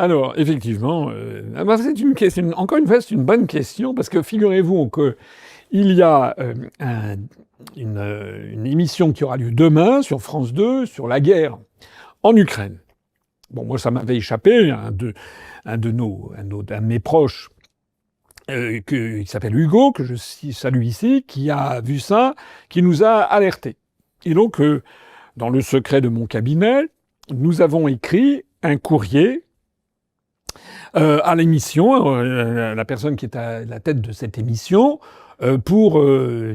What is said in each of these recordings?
Alors, effectivement, c'est une question, encore une fois, c'est une bonne question, parce que figurez-vous qu'il y a une émission qui aura lieu demain sur France 2 sur la guerre en Ukraine. Bon, moi, ça m'avait échappé. Un de mes proches, qui s'appelle Hugo, que je salue ici, qui a vu ça, qui nous a alertés. Et donc, dans le secret de mon cabinet, nous avons écrit un courrier à l'émission, la personne qui est à la tête de cette émission, pour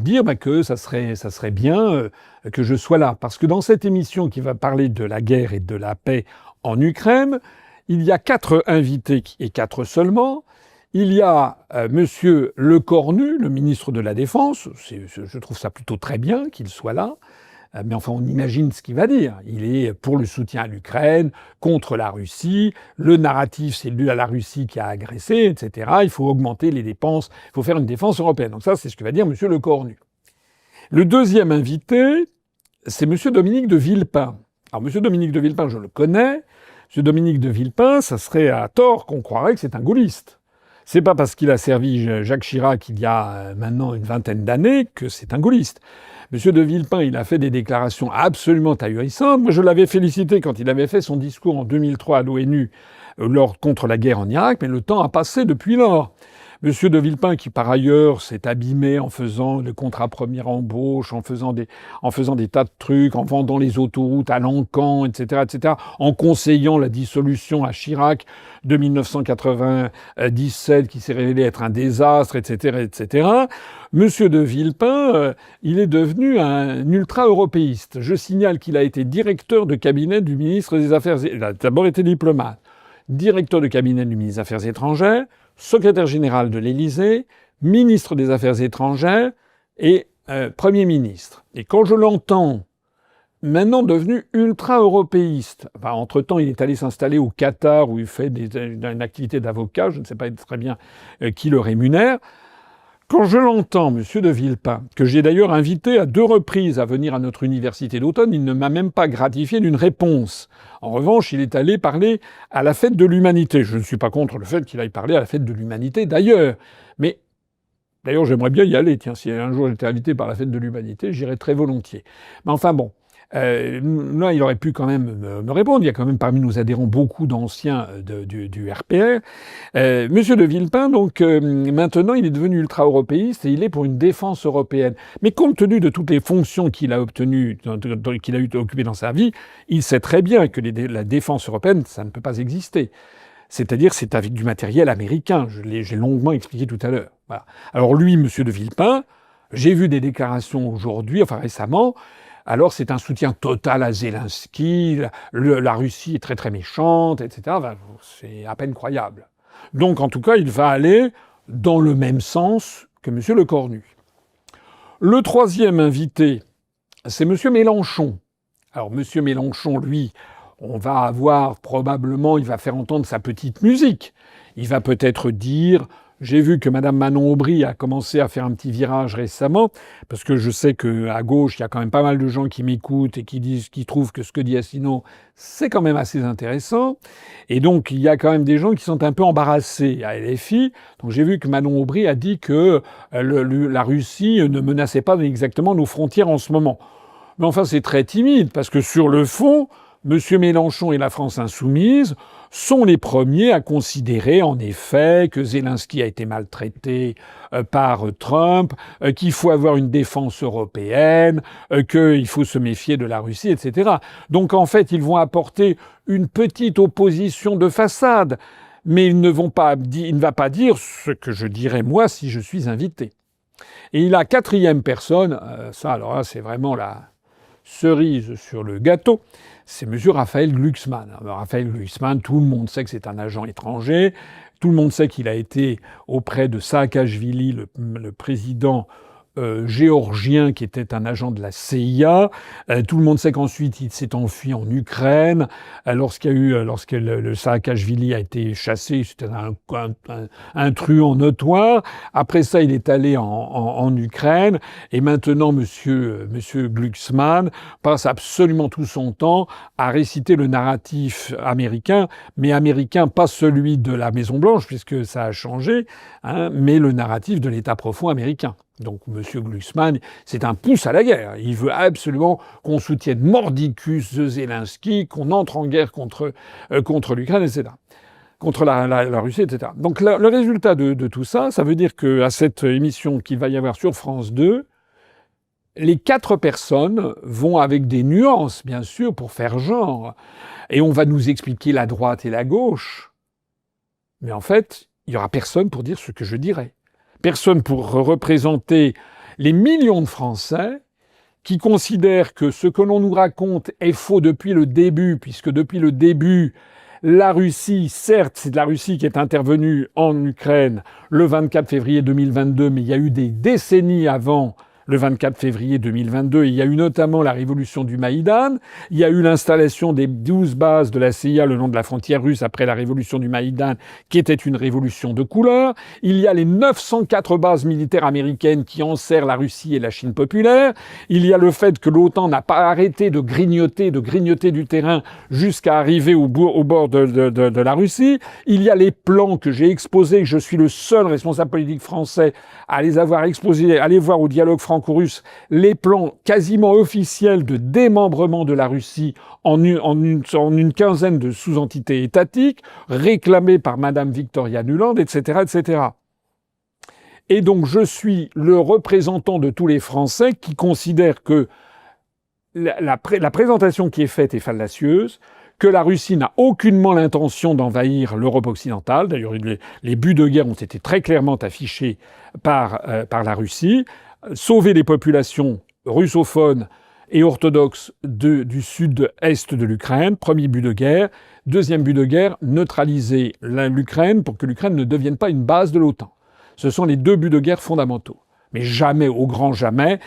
dire que ça serait bien que je sois là. Parce que dans cette émission qui va parler de la guerre et de la paix en Ukraine, il y a 4 invités, et 4 seulement. Il y a Monsieur Lecornu, le ministre de la Défense. Je trouve ça plutôt très bien qu'il soit là. Mais enfin, on imagine ce qu'il va dire. Il est pour le soutien à l'Ukraine, contre la Russie. Le narratif, c'est lui à la Russie qui a agressé, etc. Il faut augmenter les dépenses. Il faut faire une défense européenne. Donc ça, c'est ce que va dire Monsieur Lecornu. Le deuxième invité, c'est Monsieur Dominique de Villepin. Alors, Monsieur Dominique de Villepin, je le connais. Monsieur Dominique de Villepin, ça serait à tort qu'on croirait que c'est un gaulliste. C'est pas parce qu'il a servi Jacques Chirac il y a maintenant une vingtaine d'années que c'est un gaulliste. Monsieur de Villepin, il a fait des déclarations absolument ahurissantes. Moi, je l'avais félicité quand il avait fait son discours en 2003 à l'ONU contre la guerre en Irak, mais le temps a passé depuis lors. Monsieur de Villepin, qui par ailleurs s'est abîmé en faisant le contrat première embauche, en faisant des tas de trucs, en vendant les autoroutes à l'encan, etc., en conseillant la dissolution à Chirac de 1997, qui s'est révélé être un désastre, etc. Monsieur de Villepin, il est devenu un ultra-européiste. Je signale qu'il a été directeur de cabinet du ministre des Affaires... Il a d'abord été diplomate, directeur de cabinet du ministre des Affaires étrangères, secrétaire général de l'Élysée, ministre des Affaires étrangères et Premier ministre. Et quand je l'entends maintenant devenu ultra-européiste, enfin, entre-temps, il est allé s'installer au Qatar où il fait une activité d'avocat, je ne sais pas très bien qui le rémunère. Quand je l'entends, Monsieur de Villepin, que j'ai d'ailleurs invité à 2 reprises à venir à notre université d'automne, il ne m'a même pas gratifié d'une réponse. En revanche, il est allé parler à la fête de l'humanité. Je ne suis pas contre le fait qu'il aille parler à la fête de l'humanité, d'ailleurs. Mais d'ailleurs, j'aimerais bien y aller. Tiens, si un jour j'étais invité par la fête de l'humanité, j'irais très volontiers. Mais enfin bon. Là, il aurait pu quand même me répondre. Il y a quand même parmi nos adhérents beaucoup d'anciens du RPR. Monsieur de Villepin, donc, maintenant, il est devenu ultra-européiste et il est pour une défense européenne. Mais compte tenu de toutes les fonctions qu'il a obtenues, qu'il a occupées dans sa vie, il sait très bien que la défense européenne, ça ne peut pas exister. C'est-à-dire, c'est avec du matériel américain. J'ai longuement expliqué tout à l'heure. Voilà. Alors lui, Monsieur de Villepin, j'ai vu des déclarations aujourd'hui, enfin récemment. Alors c'est un soutien total à Zelensky, la Russie est très très méchante, etc. Enfin, c'est à peine croyable. Donc en tout cas, il va aller dans le même sens que M. Lecornu. Le troisième invité, c'est M. Mélenchon. Alors M. Mélenchon, lui, on va avoir probablement, il va faire entendre sa petite musique. Il va peut-être dire... J'ai vu que Mme Manon Aubry a commencé à faire un petit virage récemment, parce que je sais qu'à gauche, il y a quand même pas mal de gens qui m'écoutent et qui trouvent que ce que dit Asselineau, c'est quand même assez intéressant. Et donc, il y a quand même des gens qui sont un peu embarrassés à LFI. Donc, j'ai vu que Manon Aubry a dit que la Russie ne menaçait pas exactement nos frontières en ce moment. Mais enfin, c'est très timide, parce que sur le fond, M. Mélenchon et la France insoumise sont les premiers à considérer, en effet, que Zelensky a été maltraité par Trump, qu'il faut avoir une défense européenne, qu'il faut se méfier de la Russie, etc. Donc, en fait, ils vont apporter une petite opposition de façade, mais il ne va pas dire ce que je dirais moi si je suis invité. Et il a 4e personne, ça, alors là, c'est vraiment la cerise sur le gâteau, c'est M. Raphaël Glucksmann. Alors, Raphaël Glucksmann, tout le monde sait que c'est un agent étranger, tout le monde sait qu'il a été auprès de Saakashvili, le président géorgien qui était un agent de la CIA. Tout le monde sait qu'ensuite il s'est enfui en Ukraine. Lorsque le Saakashvili a été chassé, c'était un truand notoire. Après ça, il est allé en Ukraine. Et maintenant, monsieur Glucksmann passe absolument tout son temps à réciter le narratif américain, mais américain, pas celui de la Maison-Blanche, puisque ça a changé, hein, mais le narratif de l'État profond américain. Donc, M. Glucksmann, c'est un pouce à la guerre. Il veut absolument qu'on soutienne mordicus Zelensky, qu'on entre en guerre contre l'Ukraine, etc. Contre la Russie, etc. Donc, le résultat de tout ça, ça veut dire qu'à cette émission qu'il va y avoir sur France 2, les 4 personnes vont avec des nuances, bien sûr, pour faire genre. Et on va nous expliquer la droite et la gauche. Mais en fait, il n'y aura personne pour dire ce que je dirais. Personne pour représenter les millions de Français qui considèrent que ce que l'on nous raconte est faux depuis le début, puisque depuis le début, la Russie, certes, c'est de la Russie qui est intervenue en Ukraine le 24 février 2022, mais il y a eu des décennies avant le 24 février 2022. Il y a eu notamment la révolution du Maïdan. Il y a eu l'installation des 12 bases de la CIA le long de la frontière russe après la révolution du Maïdan, qui était une révolution de couleur. Il y a les 904 bases militaires américaines qui enserrent la Russie et la Chine populaire. Il y a le fait que l'OTAN n'a pas arrêté de grignoter du terrain jusqu'à arriver au bord de la Russie. Il y a les plans que j'ai exposés, que je suis le seul responsable politique français à les avoir exposés, à aller voir au dialogue franco-russe, les plans quasiment officiels de démembrement de la Russie en une quinzaine de sous-entités étatiques, réclamés par Madame Victoria Nuland, etc., etc. Et donc, je suis le représentant de tous les Français qui considèrent que la présentation qui est faite est fallacieuse, que la Russie n'a aucunement l'intention d'envahir l'Europe occidentale. D'ailleurs, les buts de guerre ont été très clairement affichés par la Russie. Sauver les populations russophones et orthodoxes du sud-est de l'Ukraine, premier but de guerre. Deuxième but de guerre, neutraliser l'Ukraine pour que l'Ukraine ne devienne pas une base de l'OTAN. Ce sont les 2 buts de guerre fondamentaux. Mais jamais, au grand jamais,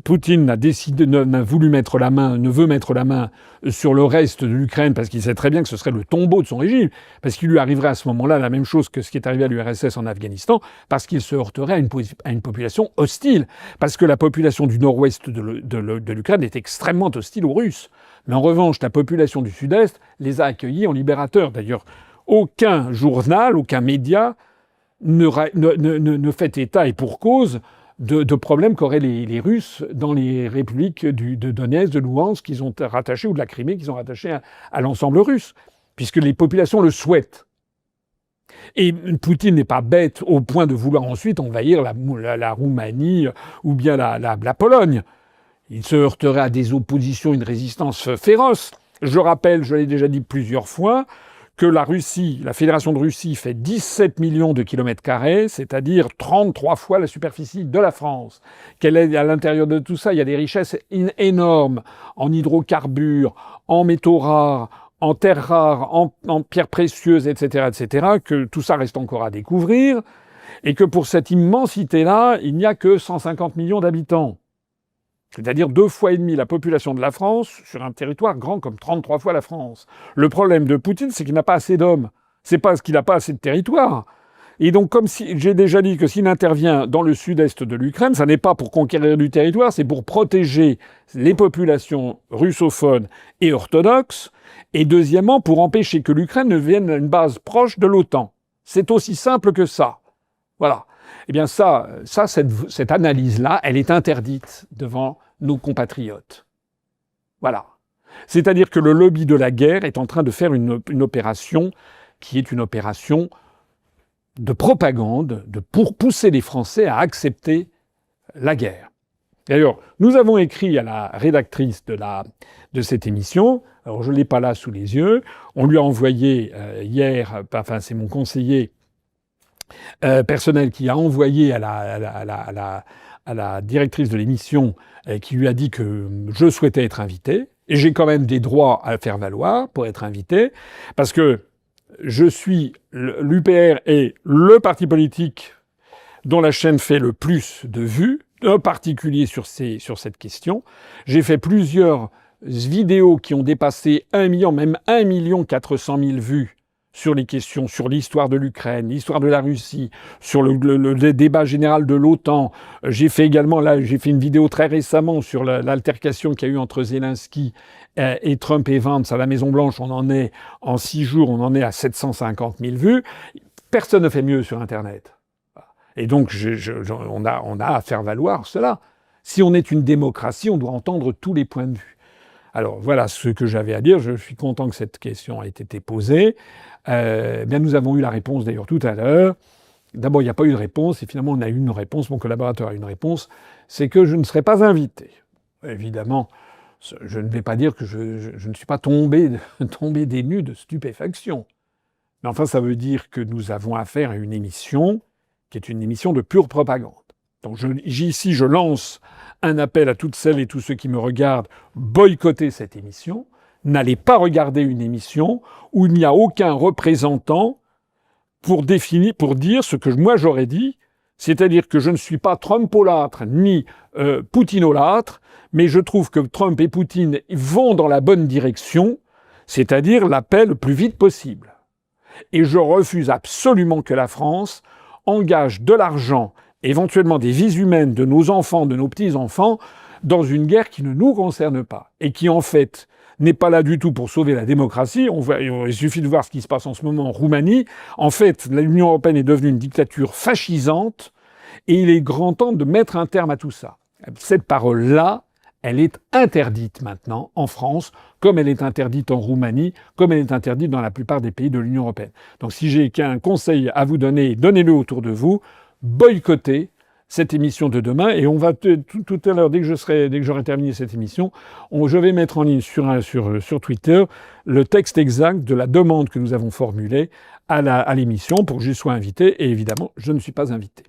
Poutine ne veut mettre la main sur le reste de l'Ukraine parce qu'il sait très bien que ce serait le tombeau de son régime, parce qu'il lui arriverait à ce moment-là la même chose que ce qui est arrivé à l'URSS en Afghanistan, parce qu'il se heurterait à une population hostile, parce que la population du nord-ouest de l'Ukraine est extrêmement hostile aux Russes. Mais en revanche, la population du sud-est les a accueillis en libérateurs. D'ailleurs, aucun journal, aucun média ne fait état et pour cause de problèmes qu'auraient les Russes dans les républiques de Donetsk, de Louhansk, qu'ils ont rattachées, ou de la Crimée, qu'ils ont rattachées à l'ensemble russe, puisque les populations le souhaitent. Et Poutine n'est pas bête au point de vouloir ensuite envahir la Roumanie ou bien la Pologne. Il se heurterait à des oppositions, une résistance féroce. Je rappelle, je l'ai déjà dit plusieurs fois, que la Fédération de Russie fait 17 millions de kilomètres carrés, c'est-à-dire 33 fois la superficie de la France. Qu'elle est à l'intérieur de tout ça, il y a des richesses énormes en hydrocarbures, en métaux rares, en terres rares, en pierres précieuses, etc., etc., que tout ça reste encore à découvrir, et que pour cette immensité-là, il n'y a que 150 millions d'habitants. C'est-à-dire 2,5 fois la population de la France sur un territoire grand comme 33 fois la France. Le problème de Poutine, c'est qu'il n'a pas assez d'hommes. C'est pas qu'il n'a pas assez de territoire. Et donc, comme j'ai déjà dit que s'il intervient dans le sud-est de l'Ukraine, ça n'est pas pour conquérir du territoire, c'est pour protéger les populations russophones et orthodoxes, et deuxièmement, pour empêcher que l'Ukraine ne devienne une base proche de l'OTAN. C'est aussi simple que ça. Voilà. Eh bien cette analyse-là, elle est interdite devant nos compatriotes. Voilà. C'est-à-dire que le lobby de la guerre est en train de faire une opération qui est une opération de propagande pour pousser les Français à accepter la guerre. D'ailleurs, nous avons écrit à la rédactrice de cette émission, alors je ne l'ai pas là sous les yeux, on lui a envoyé hier, enfin c'est mon conseiller personnel qui a envoyé à la directrice de l'émission qui lui a dit que je souhaitais être invité. Et j'ai quand même des droits à faire valoir pour être invité, parce que je suis l'UPR est le parti politique dont la chaîne fait le plus de vues, en particulier sur cette question. J'ai fait plusieurs vidéos qui ont dépassé 1 million, même 1 400 000 vues sur les questions, sur l'histoire de l'Ukraine, l'histoire de la Russie, sur le débat général de l'OTAN. J'ai fait une vidéo très récemment sur l'altercation qu'il y a eu entre Zelensky et Trump et Vance à la Maison-Blanche. En 6 jours, on en est à 750 000 vues. Personne ne fait mieux sur Internet. Et donc, on a à faire valoir cela. Si on est une démocratie, on doit entendre tous les points de vue. Alors, voilà ce que j'avais à dire. Je suis content que cette question ait été posée. Bien, nous avons eu la réponse, d'ailleurs, tout à l'heure. D'abord, il n'y a pas eu de réponse, et finalement, on a eu une réponse. Mon collaborateur a eu une réponse. C'est que je ne serai pas invité. Évidemment, je ne vais pas dire que je ne suis pas tombé des nues de stupéfaction. Mais enfin, ça veut dire que nous avons affaire à une émission qui est une émission de pure propagande. Donc ici, je lance un appel à toutes celles et tous ceux qui me regardent, boycottez cette émission. N'allez pas regarder une émission où il n'y a aucun représentant pour dire ce que moi j'aurais dit, c'est-à-dire que je ne suis pas Trumpolâtre ni Poutinolâtre, mais je trouve que Trump et Poutine vont dans la bonne direction, c'est-à-dire la paix le plus vite possible. Et je refuse absolument que la France engage de l'argent, éventuellement des vies humaines de nos enfants, de nos petits-enfants, dans une guerre qui ne nous concerne pas. Et qui, en fait, n'est pas là du tout pour sauver la démocratie. Il suffit de voir ce qui se passe en ce moment en Roumanie. En fait, l'Union européenne est devenue une dictature fascisante, et il est grand temps de mettre un terme à tout ça. Cette parole-là, elle est interdite maintenant en France, comme elle est interdite en Roumanie, comme elle est interdite dans la plupart des pays de l'Union européenne. Donc si j'ai qu'un conseil à vous donner, donnez-le autour de vous, boycottez cette émission de demain, et on va tout à l'heure, dès que j'aurai terminé cette émission, je vais mettre en ligne sur Twitter le texte exact de la demande que nous avons formulée à l'émission pour que j'y sois invité, et évidemment, je ne suis pas invité.